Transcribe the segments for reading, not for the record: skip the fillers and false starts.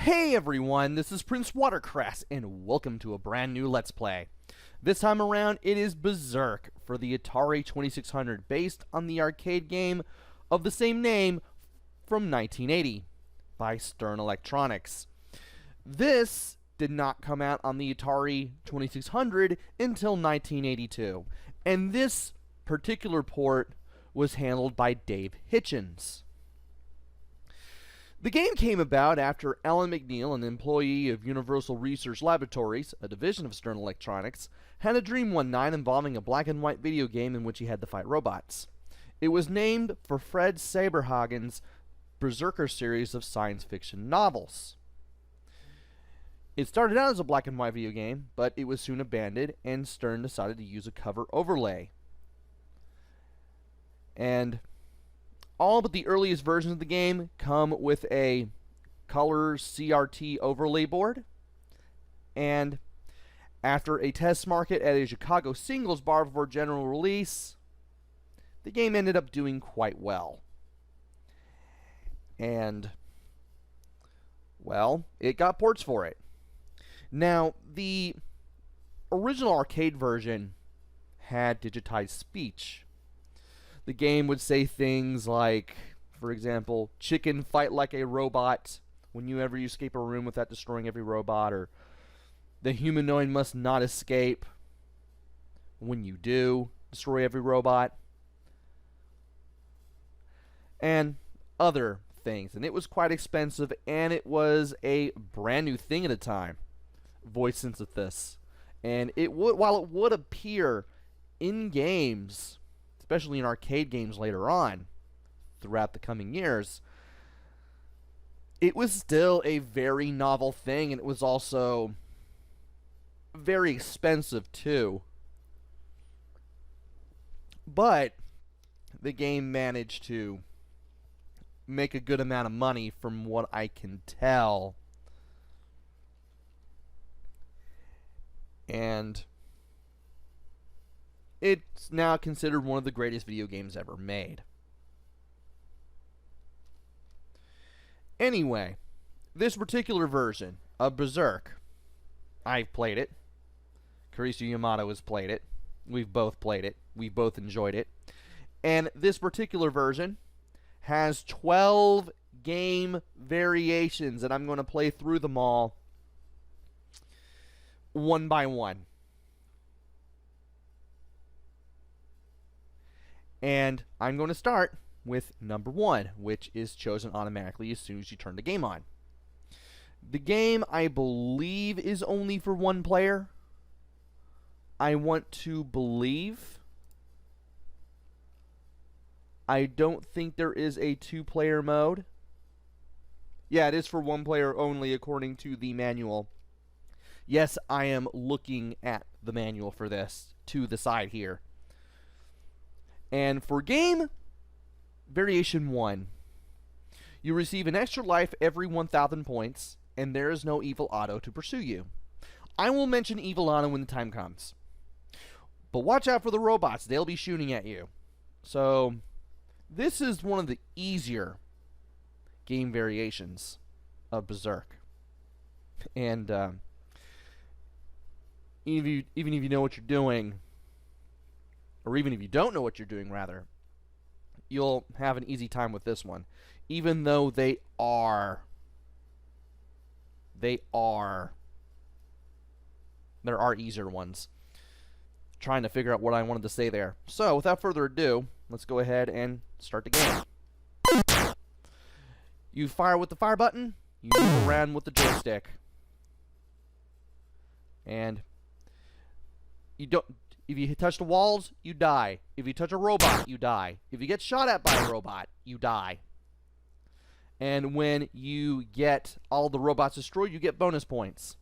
Hey everyone, this is PrinceWatercress, and welcome to a brand new Let's Play. This time around, it is Berzerk for the Atari 2600, based on the arcade game of the same name from 1980 by Stern Electronics. This did not come out on the Atari 2600 until 1982, and this particular port was handled by Dave Hitchens. The game came about after Alan McNeil, an employee of Universal Research Laboratories, a division of Stern Electronics, had a dream one night involving a black and white video game in which he had to fight robots. It was named for Fred Saberhagen's Berzerker series of science fiction novels. It started out as a black and white video game, but it was soon abandoned, and Stern decided to use a cover overlay. And all but the earliest versions of the game come with a color CRT overlay board. And after a test market at a Chicago singles bar before general release, the game ended up doing quite well. And, well, it got ports for it. Now, the original arcade version had digitized speech. The game would say things like, for example, chicken fight like a robot whenever you escape a room without destroying every robot, or the humanoid must not escape. When you do, destroy every robot. And other things. And it was quite expensive, and it was a brand new thing at the time, voice synthesis. And it would, while it would appear in games, especially in arcade games later on, throughout the coming years, it was still a very novel thing, and it was also very expensive too. But the game managed to make a good amount of money from what I can tell. And it's now considered one of the greatest video games ever made. Anyway, this particular version of Berzerk, I've played it. Carissa Yamato has played it. We've both played it. We've both enjoyed it. And this particular version has 12 game variations, and I'm going to play through them all one by one. And I'm going to start with number 1, which is chosen automatically as soon as you turn the game on. The game, I believe, is only for one player. I want to believe. I don't think there is a 2-player mode. Yeah, it is for one player only according to the manual. Yes, I am looking at the manual for this to the side here. And for game variation 1, you receive an extra life every 1,000 points, and there is no evil auto to pursue you. I will mention evil auto when the time comes. But watch out for the robots, they'll be shooting at you. So, this is one of the easier game variations of Berzerk. And even if you know what you're doing, or even if you don't know what you're doing, rather, you'll have an easy time with this one. Even though there are easier ones. Trying to figure out what I wanted to say there. So, without further ado, let's go ahead and start the game. You fire with the fire button, you move around with the joystick. And you don't. If you touch the walls, you die. If you touch a robot, you die. If you get shot at by a robot, you die. And when you get all the robots destroyed, you get bonus points.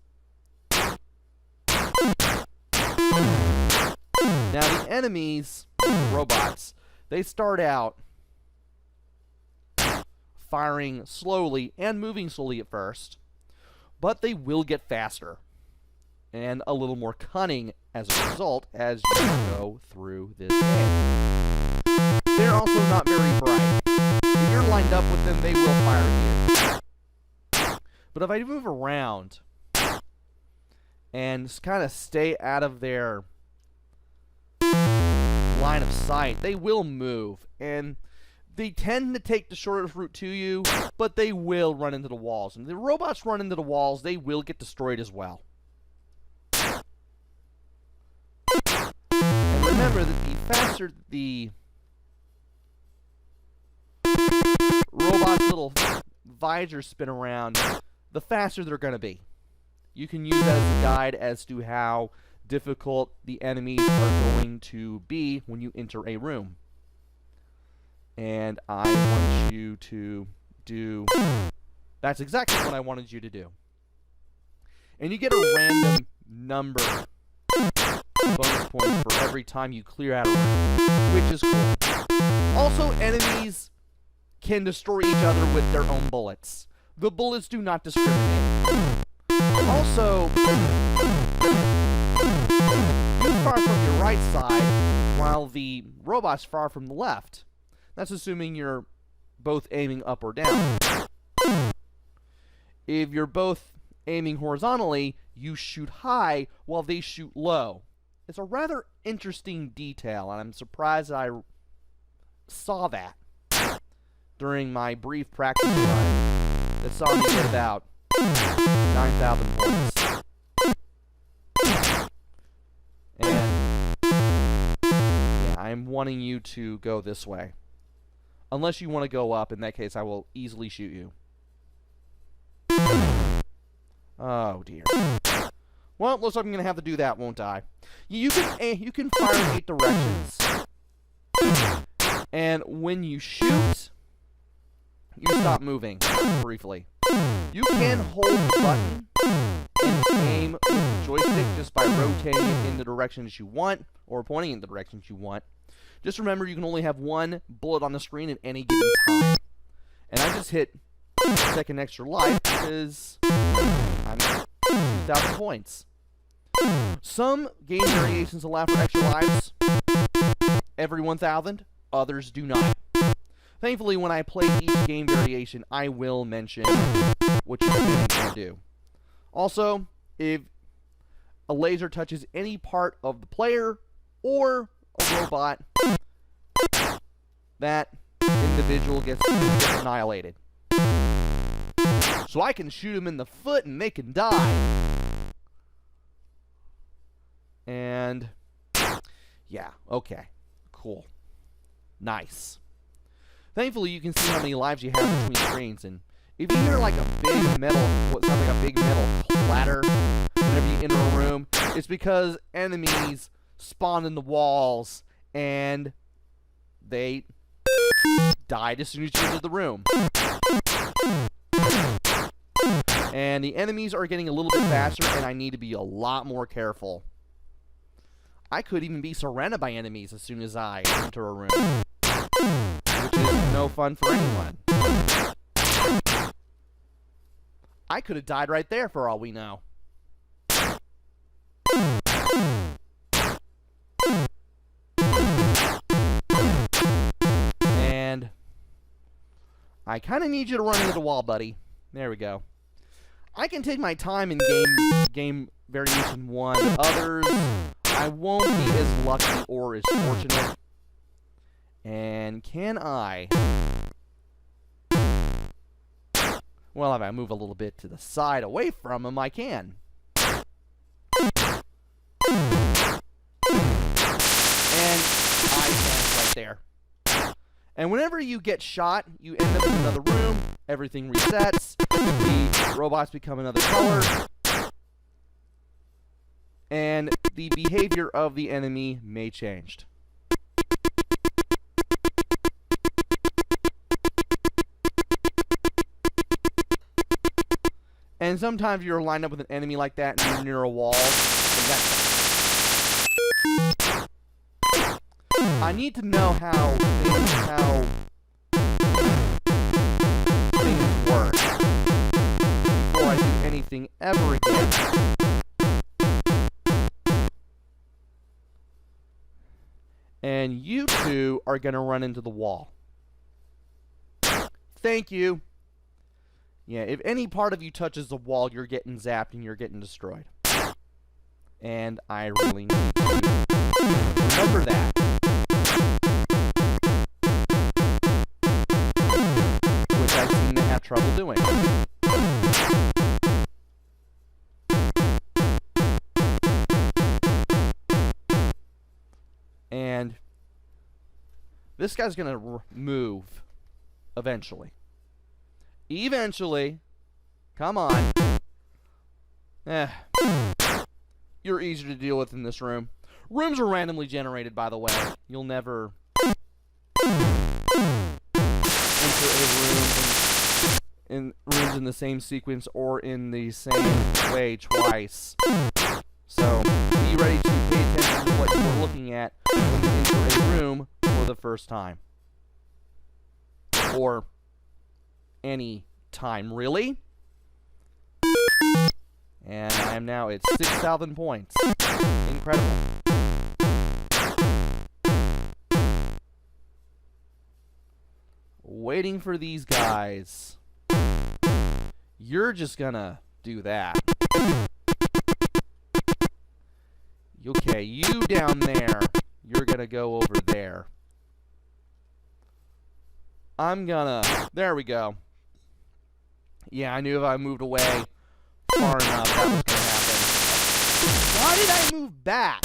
Now the enemies, robots, they start out firing slowly and moving slowly at first, but they will get faster and a little more cunning as a result as you go through this game. They're also not very bright. If you're lined up with them, they will fire at you. But if I move around and kind of stay out of their line of sight, they will move. And they tend to take the shortest route to you, but they will run into the walls. And if the robots run into the walls, they will get destroyed as well. And remember that the faster the robot's little visors spin around, the faster they're going to be. You can use that as a guide as to how difficult the enemies are going to be when you enter a room. And I want you to do... That's exactly what I wanted you to do. And you get a random number bonus points for every time you clear out a room, which is cool. Also, enemies can destroy each other with their own bullets. The bullets do not discriminate. Also, you fire from your right side, while the robots fire from the left. That's assuming you're both aiming up or down. If you're both aiming horizontally, you shoot high while they shoot low. It's a rather interesting detail, and I'm surprised I saw that during my brief practice run that saw me get about 9,000 points. And yeah, I'm wanting you to go this way. Unless you want to go up, in that case I will easily shoot you. Oh dear. Well, looks like I'm gonna have to do that, won't I? You can fire in 8 directions, and when you shoot, you stop moving briefly. You can hold the button and aim with the joystick just by rotating it in the directions you want, or pointing in the directions you want. Just remember, you can only have one bullet on the screen at any given time. And I just hit a second extra life because I'm at 2,000 points. Some game variations allow for extra lives every 1,000. Others do not. Thankfully, when I play each game variation, I will mention what you can do. Also, if a laser touches any part of the player or a robot, that individual gets annihilated. So I can shoot them in the foot and they can die. And yeah, okay, cool, nice. Thankfully, you can see how many lives you have between screens, and if you hear like a big metal, what sounds like a big metal clatter whenever you enter a room, it's because enemies spawn in the walls and they died as soon as you enter the room. And the enemies are getting a little bit faster, and I need to be a lot more careful. I could even be surrounded by enemies as soon as I enter a room, which is no fun for anyone. I could have died right there for all we know. And I kind of need you to run into the wall, buddy. There we go. I can take my time in game variation 1. Others, I won't be as lucky or as fortunate. And can I... Well, if I move a little bit to the side away from him, I can. And I can right there. And whenever you get shot, you end up in another room, everything resets, the robots become another color, and the behavior of the enemy may change. And sometimes you're lined up with an enemy like that and you're near a wall. I need to know how things work before I do anything ever again. And you two are going to run into the wall. Thank you. Yeah, if any part of you touches the wall, you're getting zapped and you're getting destroyed. And I really need to remember that. Which I seem to have trouble doing. And this guy's going to move eventually. Eventually. Come on. You're easier to deal with in this room. Rooms are randomly generated, by the way. You'll never enter a room in rooms in the same sequence or in the same way twice. So be ready to pay attention to what you're looking at when you enter a room for the first time. Or any time, really. And I am now at 6,000 points. Incredible. Waiting for these guys. You're just gonna do that. Okay, you down there, you're gonna go over there. I'm gonna... There we go. Yeah, I knew if I moved away far enough, that was gonna happen. Why did I move back?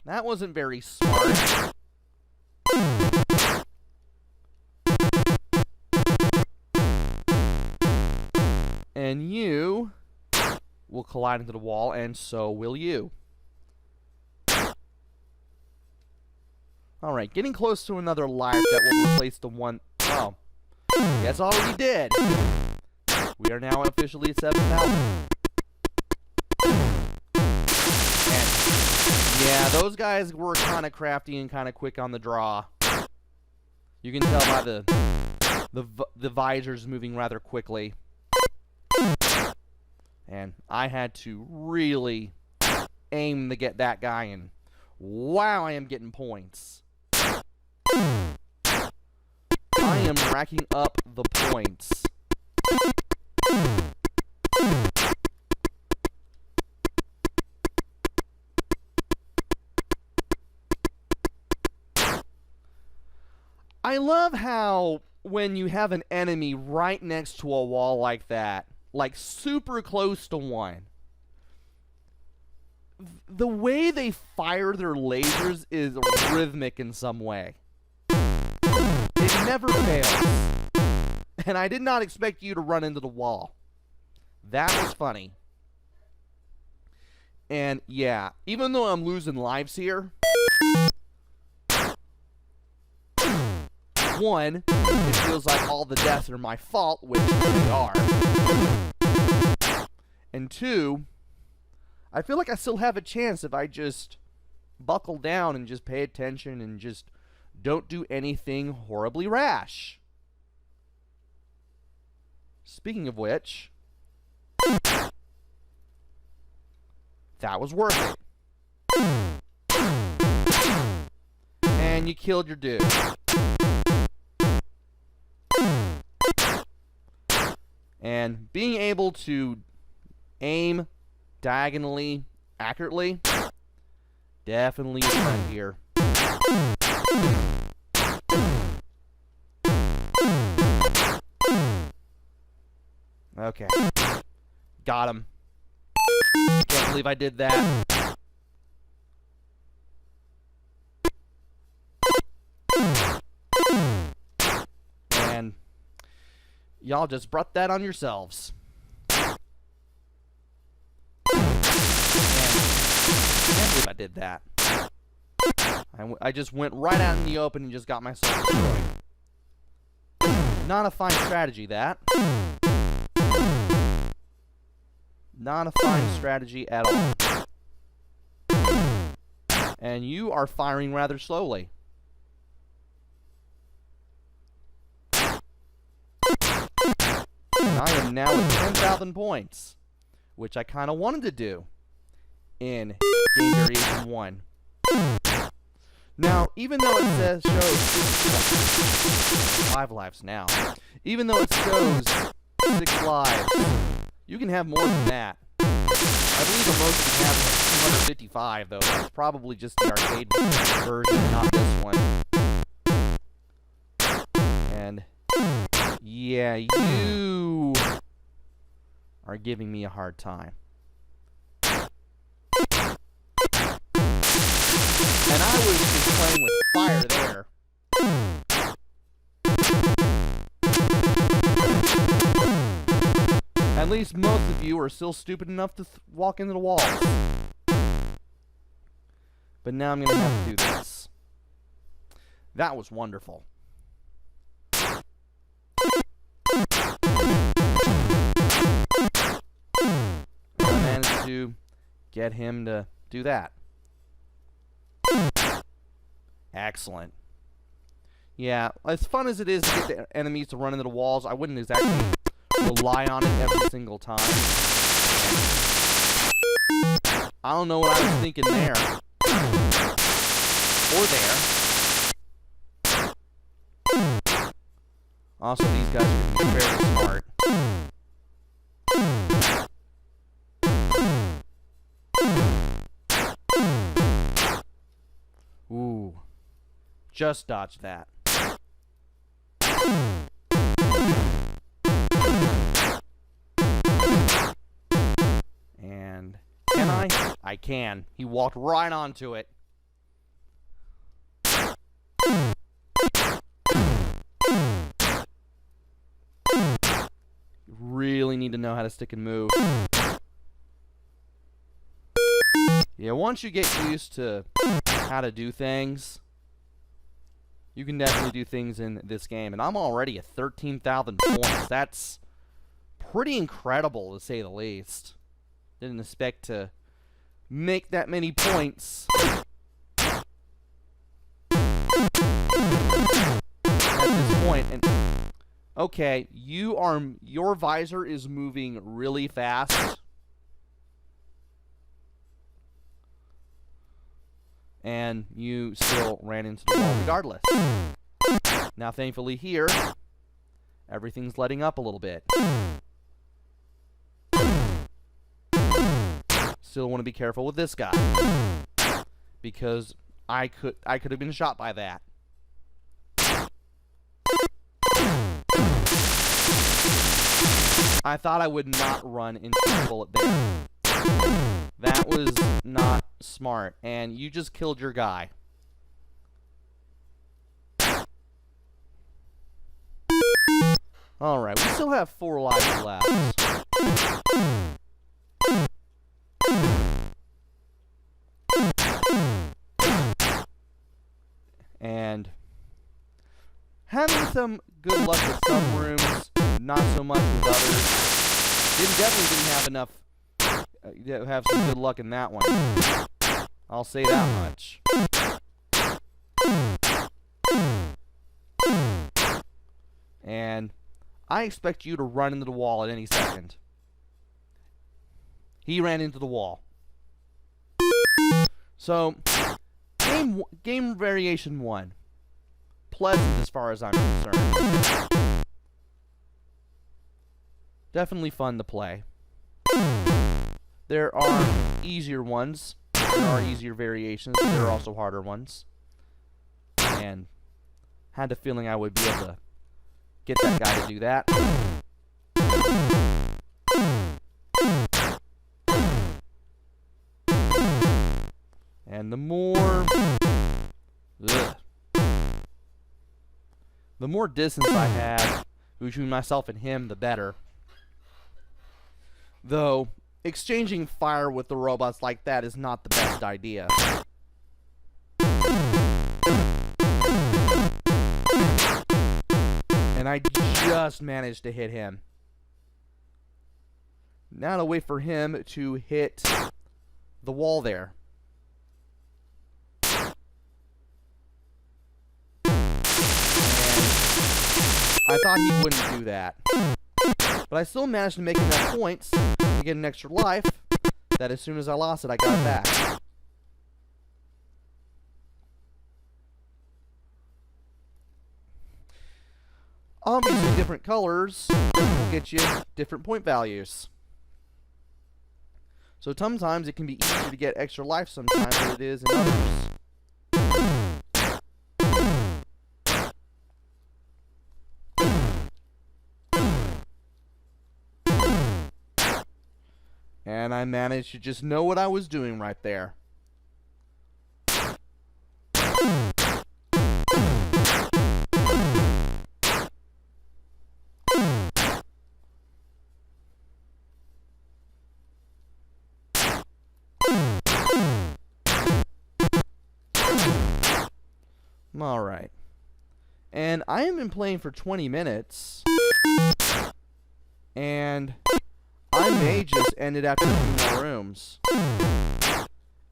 That wasn't very smart. And you will collide into the wall, and so will you. Alright, getting close to another life that will replace the one... Oh. Yes, already did. We are now officially at 7,000. And, yeah, those guys were kind of crafty and kind of quick on the draw. You can tell by the visors moving rather quickly. And I had to really aim to get that guy in. Wow, I am getting points. I am racking up the points. I love how when you have an enemy right next to a wall like that, like super close to one, the way they fire their lasers is rhythmic in some way. It never fails. And I did not expect you to run into the wall. That was funny. And yeah, even though I'm losing lives here, one, it feels like all the deaths are my fault, which they are. And two, I feel like I still have a chance if I just buckle down and just pay attention and just don't do anything horribly rash. Speaking of which, that was worth it. And you killed your dude. And being able to aim diagonally accurately, definitely a trend here. Okay. Got him. Can't believe I did that. And y'all just brought that on yourselves. And can't believe I did that. I just went right out in the open and just got myself destroyed. Not a fine strategy, that. Not a fine strategy at all. And you are firing rather slowly. And I am now at 10,000 points, which I kind of wanted to do in Game Variation 1. Now, even though it shows 5 lives now, even though it shows 6 lives. You can have more than that. I believe the most you can have is like 255, though. That's probably just the arcade version, not this one. And, yeah, you are giving me a hard time. And I was just playing with fire there. At least most of you are still stupid enough to walk into the walls. But now I'm going to have to do this. That was wonderful. I managed to get him to do that. Excellent. Yeah, as fun as it is to get the enemies to run into the walls, I wouldn't exactly rely on it every single time. I don't know what I was thinking there. Or there. Also, these guys are very smart. Ooh. Just dodged that. And can I? I can. He walked right onto it. You really need to know how to stick and move. Yeah, once you get used to how to do things, you can definitely do things in this game. And I'm already at 13,000 points. That's pretty incredible, to say the least. Didn't expect to make that many points at this point. And okay, your visor is moving really fast. And you still ran into the wall regardless. Now, thankfully here, everything's letting up a little bit. Still want to be careful with this guy, because I could have been shot by that. I thought I would not run into the bullet there. That was not smart, and you just killed your guy. Alright, we still have 4 lives left. And having some good luck with some rooms, not so much with others. Definitely didn't have enough have some good luck in that one. I'll say that much. And I expect you to run into the wall at any second. He ran into the wall. So, game variation 1. Pleasant as far as I'm concerned. Definitely fun to play. There are easier ones. There are easier variations. There are also harder ones. And had the feeling I would be able to get that guy to do that. And the more distance I had between myself and him, the better. Though, exchanging fire with the robots like that is not the best idea. And I just managed to hit him. Now to wait for him to hit the wall there. I thought he wouldn't do that. But I still managed to make enough points to get an extra life that as soon as I lost it, I got it back. Obviously, different colors will get you different point values. So sometimes it can be easier to get extra life sometimes than it is in others. And I managed to just know what I was doing right there. Alright. And I have been playing for 20 minutes. And I may just end it after 2 more rooms.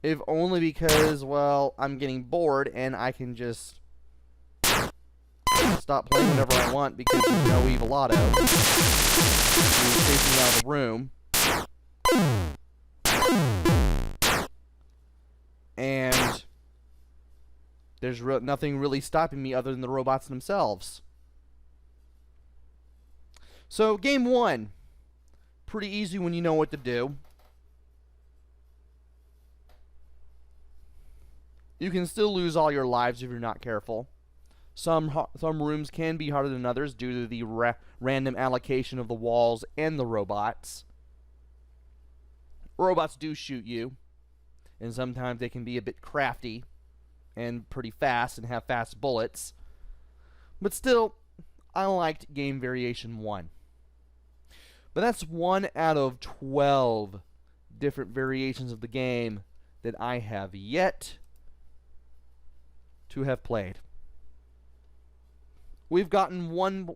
If only because, well, I'm getting bored and I can just stop playing whenever I want because there's no evil auto. He's chasing me out of the room. And there's nothing really stopping me other than the robots themselves. So, game 1. Pretty easy when you know what to do. You can still lose all your lives if you're not careful. Some rooms can be harder than others due to the random allocation of the walls and the robots. Robots do shoot you, and sometimes they can be a bit crafty and pretty fast and have fast bullets. But still, I liked game variation 1. But that's 1 out of 12 different variations of the game that I have yet to have played. We've gotten 1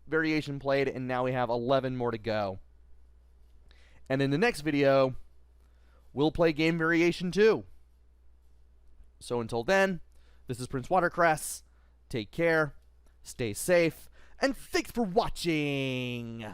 variation played, and now we have 11 more to go. And in the next video, we'll play game variation 2. So until then, this is PrinceWatercress. Take care, stay safe, and thanks for watching!